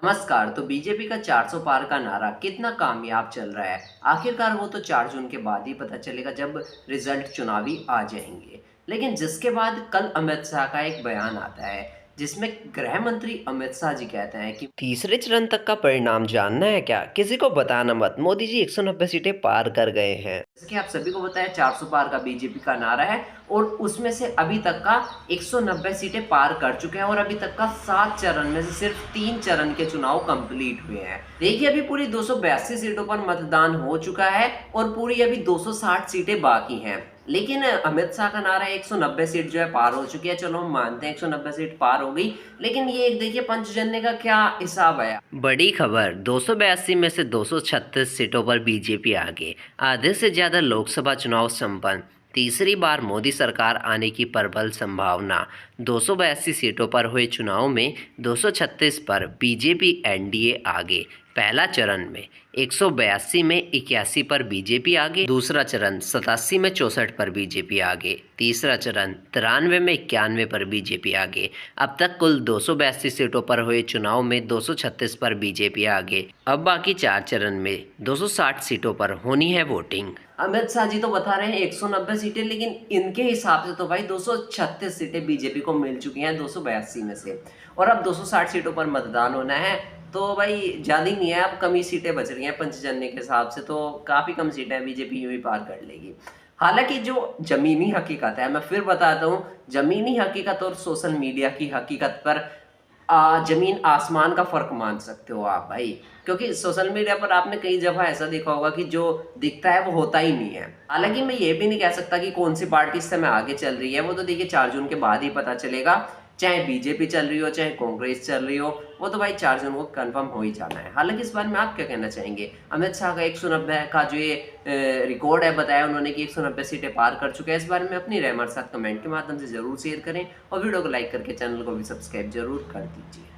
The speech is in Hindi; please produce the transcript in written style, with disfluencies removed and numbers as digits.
नमस्कार। तो बीजेपी का 400 पार का नारा कितना कामयाब चल रहा है? आखिरकार वो तो 4 जून के बाद ही पता चलेगा जब रिजल्ट चुनावी आ जाएँगे। लेकिन जिसके बाद कल अमित शाह का एक बयान आता है, जिसमें गृह मंत्री अमित शाह जी कहते हैं कि तीसरे चरण तक का परिणाम जानना है क्या? किसी को बताना मत। मोदी जी 190 सीटें पार कर गए हैं। जैसे कि आप सभी को पता है 400 पार का बीजेपी का नारा है और उसमें से अभी तक का 190 सीटें पार कर चुके हैं और अभी तक का 7 चरण में से सिर्फ 3 चरण के चुनाव कंप्लीट हुए हैं। देखिए अभी पूरी 282 सीटों पर मतदान हो चुका है और पूरी अभी 260 सीटें बाकी हैं। लेकिन अमित शाह का नारा है 190 सीट जो है पार हो चुकी है। चलो हम मानते हैं 190 सीट पार हो गई, लेकिन ये एक देखिए पंचजन्य का क्या हिसाब है। बड़ी खबर, 282 में से 236 सीटों पर बीजेपी आगे, आधे से ज्यादा लोकसभा चुनाव संपन्न, तीसरी बार मोदी सरकार आने की प्रबल संभावना। 282 सीटों पर हुए चुनाव में 236 पर बीजेपी एनडीए आगे। पहला चरण में 182 में 81 पर बीजेपी आगे, दूसरा चरण 87 में 64 पर बीजेपी आगे, तीसरा चरण 93 में 91 पर बीजेपी आगे। अब तक कुल 282 सीटों पर हुए चुनाव में 236 पर बीजेपी आगे। अब बाकी 4 चरण में 260 सीटों पर होनी है वोटिंग। अमित शाह जी तो बता रहे हैं 190 सीटें, लेकिन इनके हिसाब से तो भाई 236 सीटें बीजेपी को मिल चुकी हैं 282 में से, और अब 260 सीटों पर मतदान होना है। तो भाई ज़्यादा ही नहीं है, अब कम ही सीटें बच रही हैं पंचजन्य के हिसाब से, तो काफ़ी कम सीटें बीजेपी यूँ ही पार कर लेगी। हालांकि जो ज़मीनी हकीकत है, मैं फिर बताता हूँ, ज़मीनी हकीकत और सोशल मीडिया की हकीकत पर ज़मीन आसमान का फ़र्क मान सकते हो आप भाई। क्योंकि सोशल मीडिया पर आपने कई जगह ऐसा देखा होगा कि जो दिखता है वो होता ही नहीं है। हालांकि मैं ये भी नहीं कह सकता कि कौन सी पार्टी इस समय आगे चल रही है, वो तो देखिए 4 जून के बाद ही पता चलेगा। चाहे बीजेपी चल रही हो, चाहे कांग्रेस चल रही हो, वो तो भाई 4 जून को कंफर्म हो ही जाना है। हालांकि इस बारे में आप क्या कहना चाहेंगे? अमित शाह का 190 का जो ये रिकॉर्ड है बताया उन्होंने कि 190 सीटें पार कर चुके हैं। इस बारे में अपनी राय हमारे साथ कमेंट के माध्यम से ज़रूर शेयर करें और वीडियो को लाइक करके चैनल को भी सब्सक्राइब जरूर कर दीजिए।